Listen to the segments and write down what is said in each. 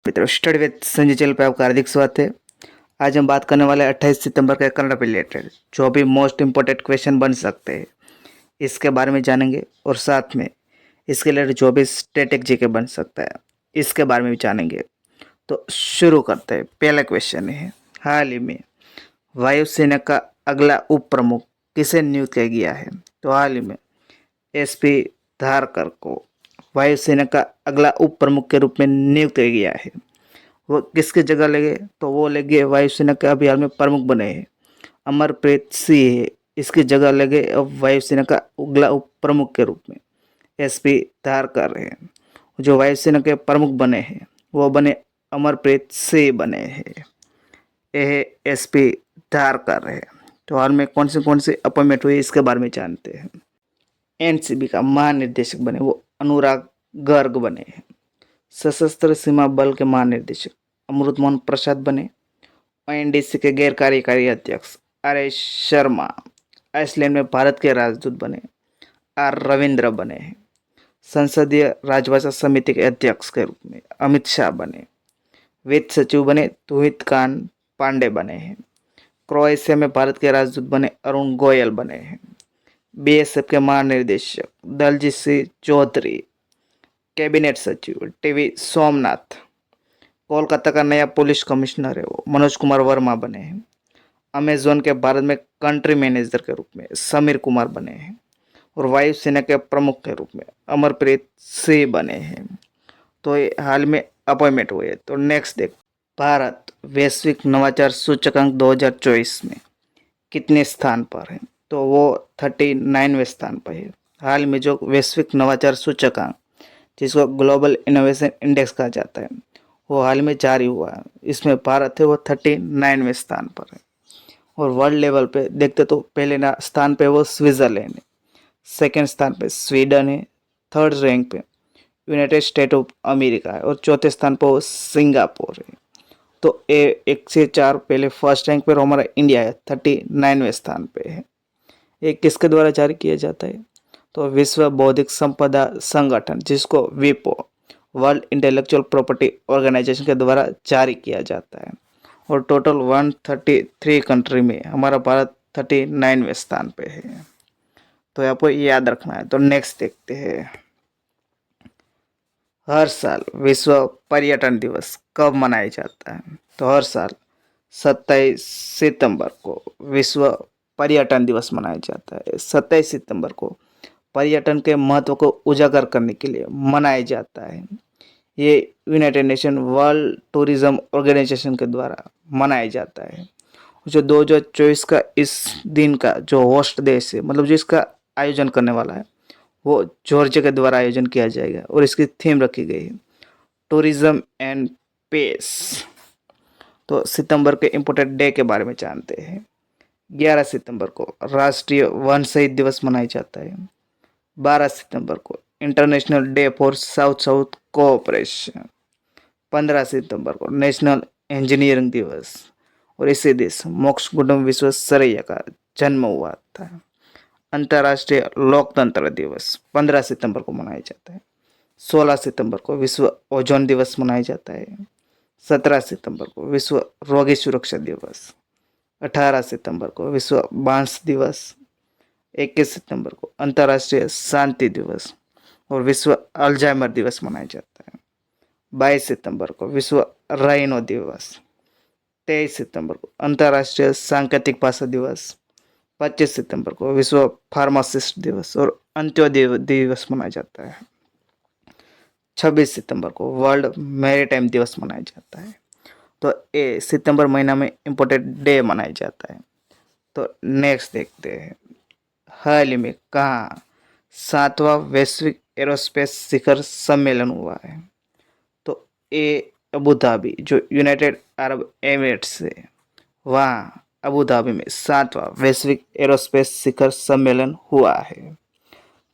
मित्रों, study with Sanjay channel पे आपका हार्दिक स्वागत है। आज हम बात करने वाले 28 सितंबर के करंट अफेयर रिलेटेड जो भी मोस्ट इम्पोर्टेंट क्वेश्चन बन सकते हैं इसके बारे में जानेंगे, और साथ में इसके रिलेटेड जो भी स्टैटिक जीके बन सकता है इसके बारे में भी जानेंगे। तो शुरू करते हैं। पहला क्वेश्चन है, हाल ही में वायुसेना का अगला उप प्रमुख किसे नियुक्त किया गया है? तो हाल ही में एसपी धारकर को वायुसेना का अगला उप प्रमुख के रूप में नियुक्त किया गया है। वो किसकी जगह लगे? तो वो लगे वायुसेना के अभी हाल में प्रमुख बने हैं अमरप्रीत सिंह है। इसकी जगह लगे अब वायुसेना का अगला उप प्रमुख के रूप में एसपी धारकर है। जो वायुसेना के प्रमुख बने हैं वो बने अमरप्रीत सिंह बने हैं। यह एसपी धारकर है। तो हाल में कौन सी अपॉइंटमेंट हुई इसके बारे में जानते हैं। एनसीबी का महानिदेशक बने वो अनुराग गर्ग बने हैं। सशस्त्र सीमा बल के महानिदेशक अमृत मोहन प्रसाद बने। ओएनडीसी के गैर कार्यकारी अध्यक्ष आर एस शर्मा। आइसलैंड में भारत के राजदूत बने आर रविंद्र बने हैं। संसदीय राजभाषा समिति के अध्यक्ष के रूप में अमित शाह बने। वित्त सचिव बने तुहित पांडे बने हैं। क्रोएशिया में भारत के राजदूत बने अरुण गोयल बने हैं। बीएसएफ के महानिदेशक दलजीत सिंह चौधरी। कैबिनेट सचिव टीवी सोमनाथ। कोलकाता का नया पुलिस कमिश्नर है वो मनोज कुमार वर्मा बने हैं। अमेजोन के भारत में कंट्री मैनेजर के रूप में समीर कुमार बने हैं। और वायुसेना के प्रमुख के रूप में अमरप्रीत सिंह बने हैं। तो ये हाल में अपॉइंटमेंट हुए। तो नेक्स्ट देख, भारत वैश्विक नवाचार सूचकांक 2024 में कितने स्थान पर है? तो वो 39वें स्थान पर है। हाल में जो वैश्विक नवाचार सूचकांक जिसको ग्लोबल इनोवेशन इंडेक्स कहा जाता है वो हाल में जारी हुआ है। इसमें भारत है वो 39वें स्थान पर है। और वर्ल्ड लेवल पे देखते तो पहले स्थान पे वो स्विट्जरलैंड है, सेकेंड स्थान पे स्वीडन है, थर्ड रैंक पे यूनाइटेड स्टेट ऑफ अमेरिका है, और चौथे स्थान पर वो सिंगापुर है। तो 1 से 4 पहले फर्स्ट रैंक पर हमारा इंडिया है, 39वें स्थान पे है। ये किसके द्वारा जारी किया जाता है? तो विश्व बौद्धिक संपदा संगठन जिसको विपो वर्ल्ड इंटेलेक्चुअल प्रॉपर्टी ऑर्गेनाइजेशन के द्वारा जारी किया जाता है। और टोटल 133 कंट्री में हमारा भारत 39वें स्थान पे है। तो आपको याद रखना है। तो नेक्स्ट देखते हैं, हर साल विश्व पर्यटन दिवस कब मनाया जाता है? तो हर साल 27 सितंबर को विश्व पर्यटन दिवस मनाया जाता है। 27 सितंबर को पर्यटन के महत्व को उजागर करने के लिए मनाया जाता है। ये United Nation World Tourism Organization के द्वारा मनाया जाता है। जो 2024 का इस दिन का जो होस्ट देश है, मतलब जो इसका आयोजन करने वाला है, वो जॉर्जिया के द्वारा आयोजन किया जाएगा। और इसकी थीम रखी गई है टूरिज्म एंड पेस। तो सितंबर के इम्पोर्टेंट डे के बारे में जानते हैं। 11 सितंबर को राष्ट्रीय वन शहीद दिवस मनाया जाता है। 12 सितंबर को international day for south south cooperation. 15 सितंबर को नेशनल इंजीनियरिंग दिवस। और इसी दिन मोक्षगुंडम विश्वेश्वरैया का जन्म हुआ था। अंतर्राष्ट्रीय लोकतंत्र दिवस 15 सितंबर को मनाया जाता है। 16 सितंबर को विश्व ओजोन दिवस मनाया जाता है। 17 सितंबर को विश्व रोगी सुरक्षा दिवस। 18 सितंबर को विश्व बांस दिवस। 21 सितंबर को अंतर्राष्ट्रीय शांति दिवस और विश्व अल्जाइमर दिवस मनाया जाता है। 22 सितंबर को विश्व राइनो दिवस। 23 सितंबर को अंतर्राष्ट्रीय सांकेतिक भाषा दिवस। 25 सितंबर को विश्व फार्मासिस्ट दिवस और अंत्योदय दिवस मनाया जाता है। 26 सितंबर को वर्ल्ड मैरीटाइम दिवस मनाया जाता है। तो ये सितंबर महीना में इम्पोर्टेंट डे मनाया जाता है। तो नेक्स्ट देखते हैं, हाल ही में कहाँ 7वां वैश्विक एरोस्पेस शिखर सम्मेलन हुआ है? तो ये अबू धाबी जो यूनाइटेड अरब एमिरेट्स है, वहाँ अबू धाबी में 7वां वैश्विक एरोस्पेस शिखर सम्मेलन हुआ है।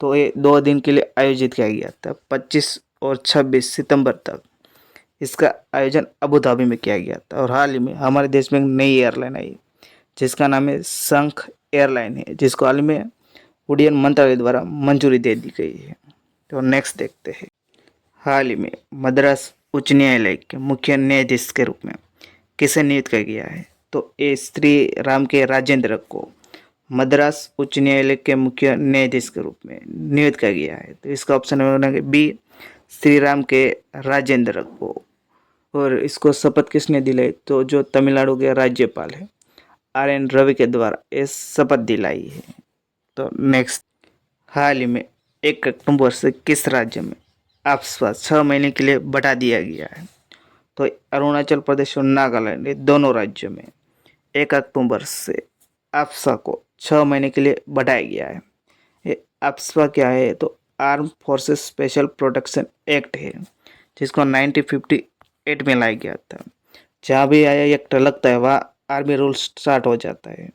तो ये 2 दिन के लिए आयोजित किया गया था। 25 और 26 सितंबर तक इसका आयोजन अबू धाबी में किया गया था। और हाल ही में हमारे देश में एक नई एयरलाइन आई जिसका नाम है शंख एयरलाइन है, जिसको हाल ही में उड्डयन मंत्रालय द्वारा मंजूरी दे दी गई है। तो नेक्स्ट देखते हैं, हाल ही में मद्रास उच्च न्यायालय के मुख्य न्यायाधीश के रूप में किसे नियुक्त किया गया है? तो ए श्री राम के राजेंद्र को मद्रास उच्च न्यायालय के मुख्य न्यायाधीश के रूप में नियुक्त किया गया है। तो इसका ऑप्शन है बी श्री राम के राजेंद्र को। और इसको शपथ किसने दिलाई? तो जो तमिलनाडु के राज्यपाल है RN रवि के द्वारा ये शपथ दिलाई है। तो नेक्स्ट, हाल ही में 1 अक्टूबर से किस राज्य में आफ्स्पा 6 महीने के लिए बढ़ा दिया गया है? तो अरुणाचल प्रदेश और नागालैंड, ये दोनों राज्यों में 1 अक्टूबर से आफ्स्पा को 6 महीने के लिए बढ़ाया गया है। ये आफ्स्पा क्या है? तो arm forces special protection act है, जिसको 1958 में लाया गया था। जहाँ भी आया एक्ट लगता है वहाँ आर्मी रूल स्टार्ट हो जाता है।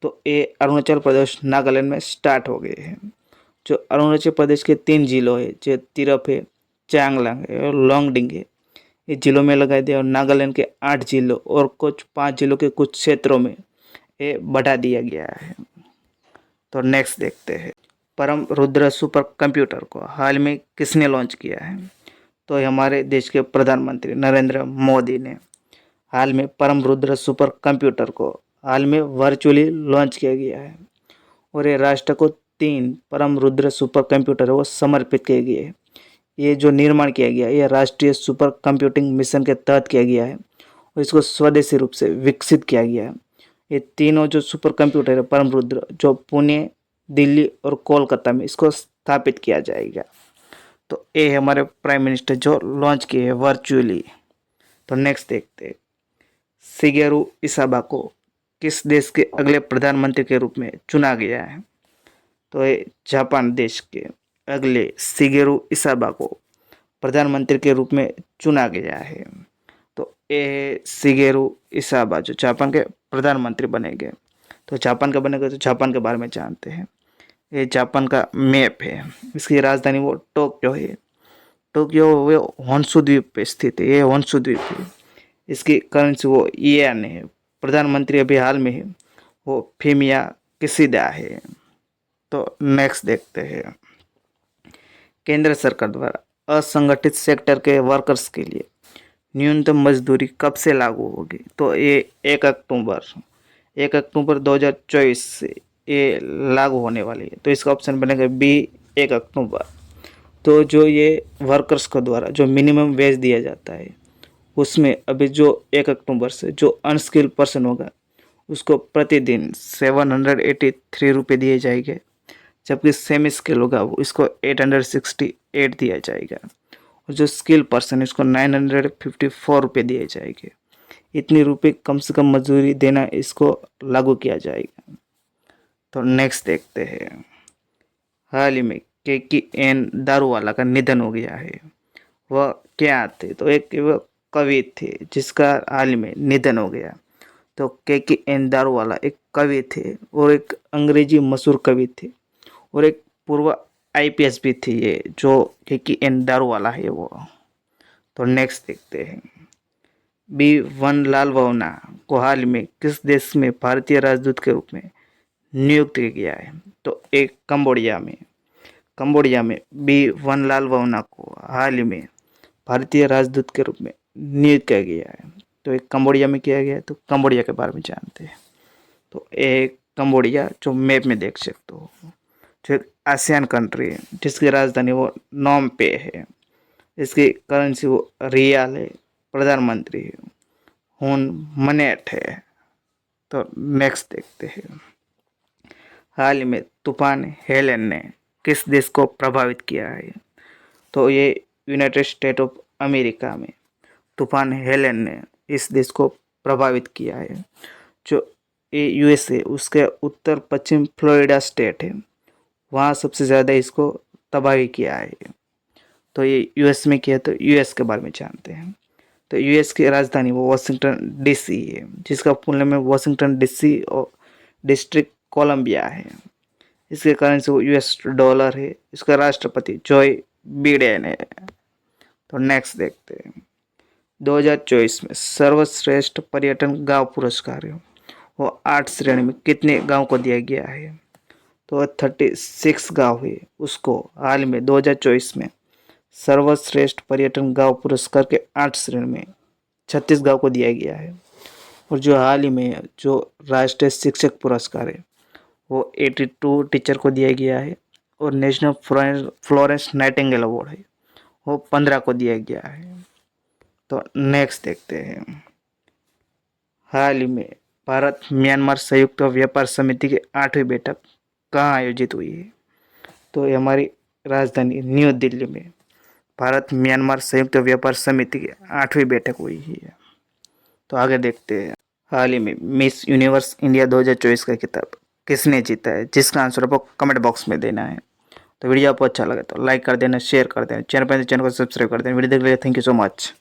तो ये अरुणाचल प्रदेश नागालैंड में स्टार्ट हो गए हैं। जो अरुणाचल प्रदेश के 3 जिलों है, जो तिरप है, चांगलांग है और लोंगडिंग है, ये जिलों में लगाए दिया। और नागालैंड के 8 जिलों और कुछ 5 जिलों के कुछ क्षेत्रों में ये बढ़ा दिया गया है। तो नेक्स्ट देखते हैं, परम रुद्र सुपर कंप्यूटर को हाल में किसने लॉन्च किया है? तो हमारे देश के प्रधानमंत्री नरेंद्र मोदी ने हाल में परम रुद्र सुपर कंप्यूटर को हाल में वर्चुअली लॉन्च किया गया है। और ये राष्ट्र को 3 परम रुद्र सुपर कंप्यूटर वो समर्पित किए गए हैं। ये जो निर्माण किया गया है ये राष्ट्रीय सुपर कंप्यूटिंग मिशन के तहत किया गया है और इसको स्वदेशी रूप से विकसित किया गया है। ये तीनों जो सुपर कंप्यूटर है परम रुद्र, जो पुणे, दिल्ली और कोलकाता में इसको स्थापित किया जाएगा। तो ये हमारे प्राइम मिनिस्टर जो लॉन्च किए हैं वर्चुअली। तो नेक्स्ट देखते हैं, शिगेरू इसाबा को किस देश के अगले प्रधानमंत्री के रूप में चुना गया है? तो ये जापान देश के अगले शिगेरू इसाबा को प्रधानमंत्री के रूप में चुना गया है। तो ये शिगेरू इसाबा जो जापान के प्रधानमंत्री बनेंगे। तो जापान का बनेगा तो जापान के बारे में जानते हैं। ये जापान का मैप है, इसकी राजधानी वो टोक्यो है। टोक्यो वो होन्शु द्वीप पे स्थित है, ये होन्शु द्वीप है। इसकी करेंसी वो येन है। प्रधानमंत्री अभी हाल में है वो फुमियो किशिदा है। तो नेक्स्ट देखते हैं, केंद्र सरकार द्वारा असंगठित सेक्टर के वर्कर्स के लिए न्यूनतम मजदूरी कब से लागू होगी? तो ये 1 अक्टूबर 2024 से ये लागू होने वाली है। तो इसका ऑप्शन बनेगा बी 1 अक्टूबर। तो जो ये वर्कर्स को द्वारा जो मिनिमम वेज दिया जाता है उसमें अभी जो 1 अक्टूबर से जो अनस्किल्ड पर्सन होगा उसको प्रतिदिन 783 रुपये दिए जाएंगे, जबकि सेमी स्किल होगा वो इसको 868 दिया जाएगा और जो स्किल पर्सन है उसको 954 रुपये दिए जाएंगे। इतनी रुपये कम से कम मजदूरी देना इसको लागू किया जाएगा। तो नेक्स्ट देखते हैं, हाल ही में KKN दारूवाला का निधन हो गया है। वह क्या थे? तो एक वह कवि थे जिसका हाल ही में निधन हो गया। तो KKN दारूवाला एक कवि थे और एक अंग्रेजी मशहूर कवि थे और एक पूर्व IPS भी थे ये जो KKN दारूवाला है वो। तो नेक्स्ट देखते हैं, B1 लालवाना को हाल में किस देश में भारतीय राजदूत के रूप में नियुक्त किया गया है? तो एक कंबोडिया में B1 लालवाना को हाल ही में भारतीय राजदूत के रूप में नियुक्त किया गया है। तो एक कंबोडिया में किया गया है। तो कंबोडिया के बारे में जानते हैं। तो एक कंबोडिया जो मैप में देख सकते हो, जो एक आसियान कंट्री है जिसकी राजधानी वो नोम पे है। इसकी करेंसी वो रियाल है। प्रधानमंत्री हुन मनेट है। तो नेक्स्ट देखते हैं, हाल ही में तूफान हेलेन ने किस देश को प्रभावित किया है? तो ये यूनाइटेड स्टेट ऑफ अमेरिका में तूफान हेलेन ने इस देश को प्रभावित किया है। जो ये USA उसके उत्तर पश्चिम फ्लोरिडा स्टेट है, वहाँ सबसे ज़्यादा इसको तबाही किया है। तो ये US में किया। तो US के बारे में जानते हैं। तो US की राजधानी वो वाशिंगटन DC है, जिसका फुल नेम है वाशिंगटन DC और डिस्ट्रिक्ट कोलंबिया है। इसके करेंसी वो US डॉलर है। इसका राष्ट्रपति जोय बिडेन है। तो नेक्स्ट देखते हैं, 2024 में सर्वश्रेष्ठ पर्यटन गांव पुरस्कार वो 8 श्रेणी में कितने गांव को दिया गया है? तो 36 गांव है उसको हाल में 2024 में सर्वश्रेष्ठ पर्यटन गांव पुरस्कार के 8 श्रेणी में छत्तीसगढ़ को दिया गया है। और जो हाल ही में जो राष्ट्रीय शिक्षक पुरस्कार है वो 82 टीचर को दिया गया है। और नेशनल फ्लोरेंस नाइटिंगेल अवार्ड है वो 15 को दिया गया है। तो नेक्स्ट देखते हैं, हाल ही में भारत म्यांमार संयुक्त व्यापार समिति की 8वीं बैठक कहाँ आयोजित हुई है? तो ये हमारी राजधानी न्यू दिल्ली में भारत म्यांमार संयुक्त व्यापार समिति की 8वीं बैठक हुई है। तो आगे देखते हैं, हाल ही में मिस यूनिवर्स इंडिया 2024 का खिताब किसने जीता है, जिसका आंसर आपको कमेंट बॉक्स में देना है। तो वीडियो आपको अच्छा लगे तो लाइक कर देना, शेयर कर देना, चैनल पर चैनल को सब्सक्राइब कर देना। वीडियो देखने के लिए थैंक यू सो मच।